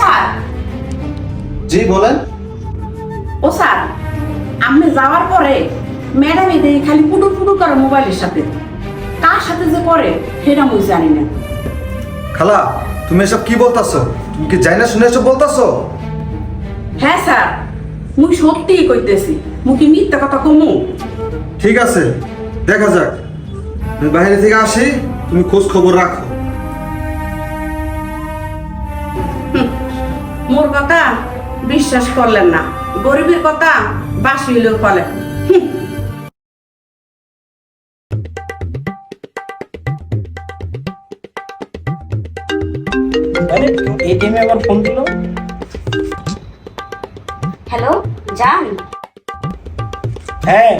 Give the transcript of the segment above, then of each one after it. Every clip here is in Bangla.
স্যার। জি বলেন। ও স্যার, আপনি যাওয়ার পরে ম্যাডাম এদের খালি পুটুর পুটুর করে মোবাইলের সাথে, কার সাথে যে করে সেটা আমি জানি না। খালা, তুমি এসব কি বলতাছো? তুমি কি জানি না শুনে এসব বলতাছো? হ্যাঁ স্যার, মুই সত্যিই কইতেছি, মুখে মিথ্যা কথা কমু। ঠিক আছে, দেখা যাক। আমি বাইরে থেকে আসি, তুমি খোঁজ খবর রাখো। মোর কথা বিশ্বাস করলেন না, গরিবের কথা বাসি হইলেও ফলে। আরে এটিএমে আবার ফোন দিল। হ্যালো জান, হ্যাঁ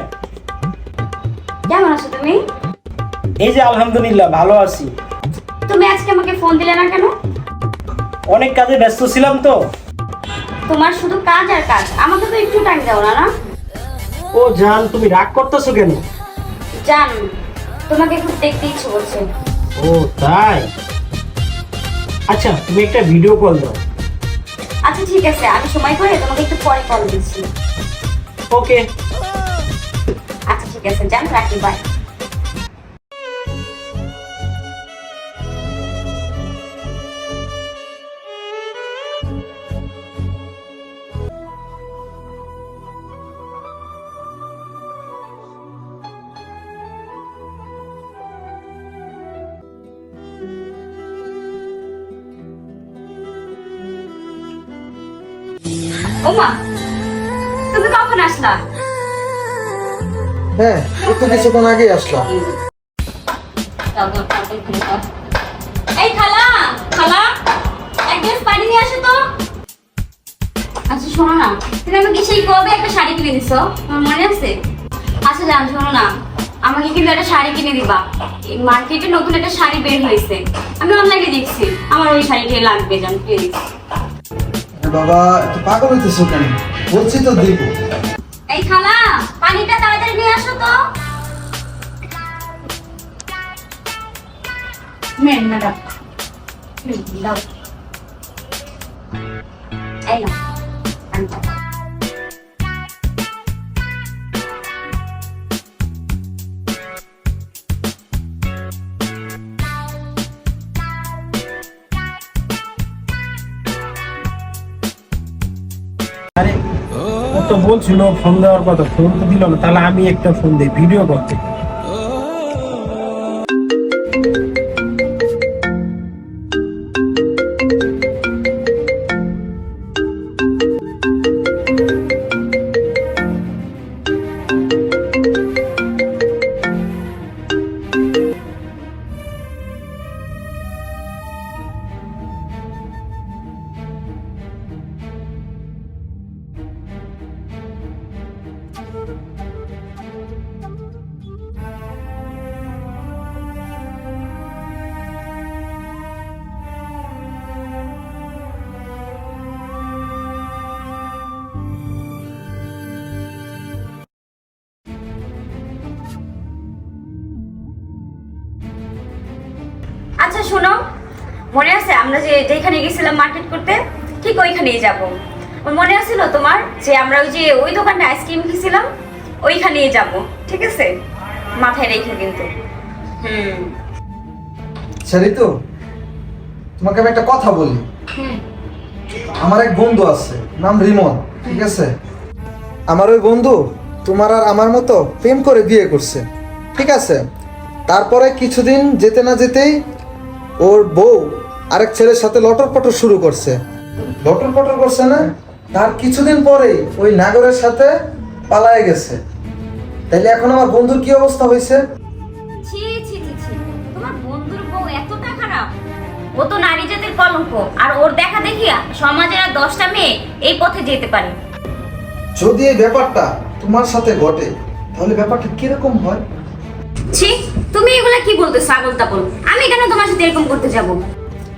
কেমন আছো তুমি? এই যে আলহামদুলিল্লাহ ভালো আছি। তুমি আজকে আমাকে ফোন দিলে না কেন? অনেক কাজে ব্যস্ত ছিলাম তো। তোমার শুধু কাজ আর কাজ, আমাকে তো একটু টাইম দাও না। না ও জান, তুমি রাগ করতেছো কেন? জান, তোমাকে খুব দেখতে ইচ্ছে করছে। ও তাই? আচ্ছা তুমি একটা ভিডিও কল দাও। আচ্ছা ঠিক আছে, আমি সময় করে তোমাকে একটু পরে কল দিচ্ছি। ওকে। আচ্ছা ঠিক আছে জান, রাখি, বাই। ওমা, তুমি কখন আসলা? হ্যাঁ, একটু কিছুক্ষণ আগেই আসলাম। এই খালা, খালা, এক গ্লাস পানি নিয়ে আসো তো। আচ্ছা শোনো না, তুমি আমাকে সেই কবে একটা শাড়ি কিনে দিছো, আমার মনে আছে? আচ্ছা জান, শোনো না, আমাকে কিন্তু একটা শাড়ি কিনে দিবা। এই মার্কেটে নতুন একটা শাড়ি বের হয়েছে, আমি অনলাইনে দেখছি, আমার ওই শাড়িটাই লাগবে জান, প্লিজ। বাবা, একটু পাগল হইতেছো কেন? বলছি তো দিব। এই খালা, পানিটা তাড়াতাড়ি নিয়ে আসো তো। মেন ম্যাডাম, দাও। এই নাও, পানিটা। আরে ও তো বলছিল ফোন দেওয়ার কথা, ফোন তো দিল না। তাহলে আমি একটা ফোন দিই ভিডিও করতে। আচ্ছা শোনো, মনে আছে আমরা যেখানে গেছিলাম মার্কেট করতে, ঠিক ওইখানেই যাব। মনে আছিল তোমার যে আমরা ওই দোকানে আইসক্রিম খেয়েছিলাম, ওইখানেই যাব, ঠিক আছে? মাথায় রেখো কিন্তু। সারি তো, তোমাকে আমি একটা কথা বলি। আমার এক বন্ধু আছে, নাম রিমন, ঠিক আছে? আমার ওই বন্ধু তোমার আর আমার মতো প্রেম করে বিয়ে করছে, ঠিক আছে? তারপরে কিছুদিন যেতে না যেতেই ওর বউ আরেক ছেলের সাথে লটর পটর শুরু করছে। লটর পটর করছে না, তার কিছুদিন পরেই ওই নাগরের সাথে পালায়ে গেছে। তাইলে এখন আমার বন্ধুর কি অবস্থা হয়েছে? ছি ছি ছি ছি, তোমার বন্ধুর বউ এতটা খারাপ? ও তো নারী জাতির কলঙ্ক, আর ওর দেখা দেখিয়া সমাজের আর 10টা মেয়ে এই পথে যেতে পারে। যদি এই ব্যাপারটা তোমার সাথে ঘটে, তাহলে ব্যাপারটা কিরকম হয়? ছি, তুমি এগুলা কি বলতেছো ছাগল তাগল? আমি কেন তোমার সাথে এরকম করতে যাব?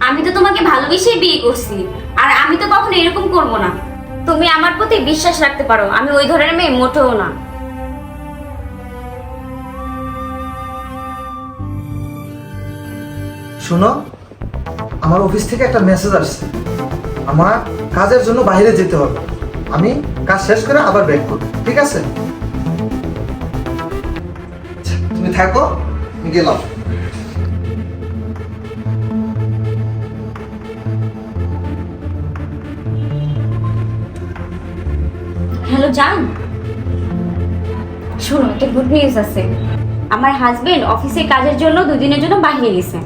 আমি তো তোমাকে ভালোবেসেই বিয়ে করছি, আর আমি তো কখনো এরকম করব না। তুমি আমার প্রতি বিশ্বাস রাখতে পারো, আমি ওই ধরনের মেয়ে মোটেও না। শোনো, আমার অফিস থেকে একটা মেসেজ আসছে। আমার কাজের জন্য বাইরে যেতে হবে, আমি কাজ শেষ করে আবার ব্যাক করব, ঠিক আছে? আচ্ছা, তুমি থাকো, আমি গেলাম। হ্যালো জান, শোনো একটা গুড নিউজ আছে। আমার হাজবেন্ড অফিসে কাজের জন্য 2 দিনের জন্য বাইরে গেছে।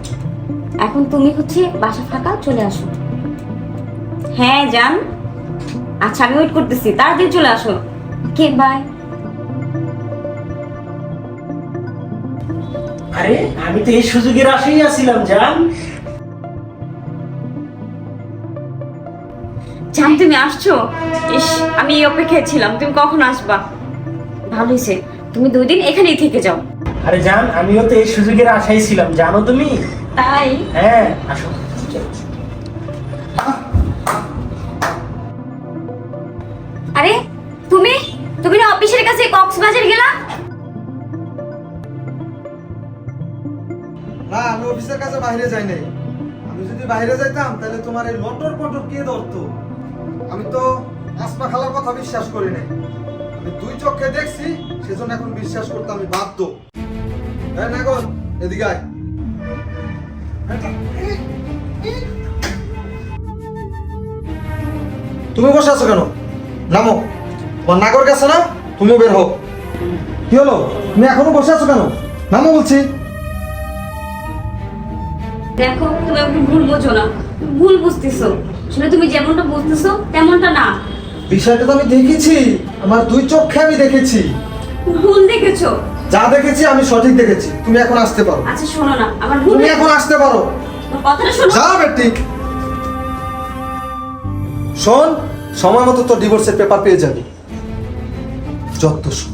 এখন তুমি হচ্ছে বাসা ফাঁকা, চলে আসো। হ্যাঁ জান, আচ্ছা আমি ওয়েট করতেছি, তাড়াতাড়ি চলে আসো। Okay bye. আরে আমি তো এই সুযোগের আশায় আছিলাম জান। জান তুমি আসছো? ইস, আমি এই অপেক্ষায় ছিলাম, তুমি কখন আসবা। ভালো হয়েছে, তুমি 2 দিন এখানেই থেকে যাও। আরে জান, আমিও তো এই সুযোগের আশায় ছিলাম, জানো তুমি। তাই? হ্যাঁ আসো। আরে তুমি তুমি না অফিসের কাছে কক্সবাজার গেলা? না, আমি অফিসের কাছে বাইরে যাই নাই। আমি যদি বাইরে যাইতাম তাহলে তোমার এই লটর পটর কে ধরতো? আমি তো আসমা খালার কথা বিশ্বাস করি নাই। আমি 2 চোখে দেখছি, সেজন্য এখন বিশ্বাস করতে আমি বাধ্য। এই নাগর, এদিকে আয়। তুমি বসে আছো কেন? নামো। তোমার নাগর গেছে না, তুমিও বের হও। কি হলো, তুমি এখনো বসে আছো কেন? নামো বলছি। দেখো তুমি আমাকে ভুল বোঝো না, তুমি ভুল বুঝতেছো। আসলে তুমি যেমনটা বুঝতেছো তেমনটা না। বিষয়টা তো আমি দেখেছি, আমার 2 চোখে আমি দেখেছি। ভুল দেখেছো। যা দেখেছি আমি সঠিক দেখেছি। তুমি এখন আসতে পারো। আচ্ছা শোনো না, আমার ভুল তুমি এখন আসতে পারো। তোমার কথাটা শোনো। যা বেটি। শোন, সময় মতো তো ডিভোর্সের পেপার পেয়ে যাবি। যত সব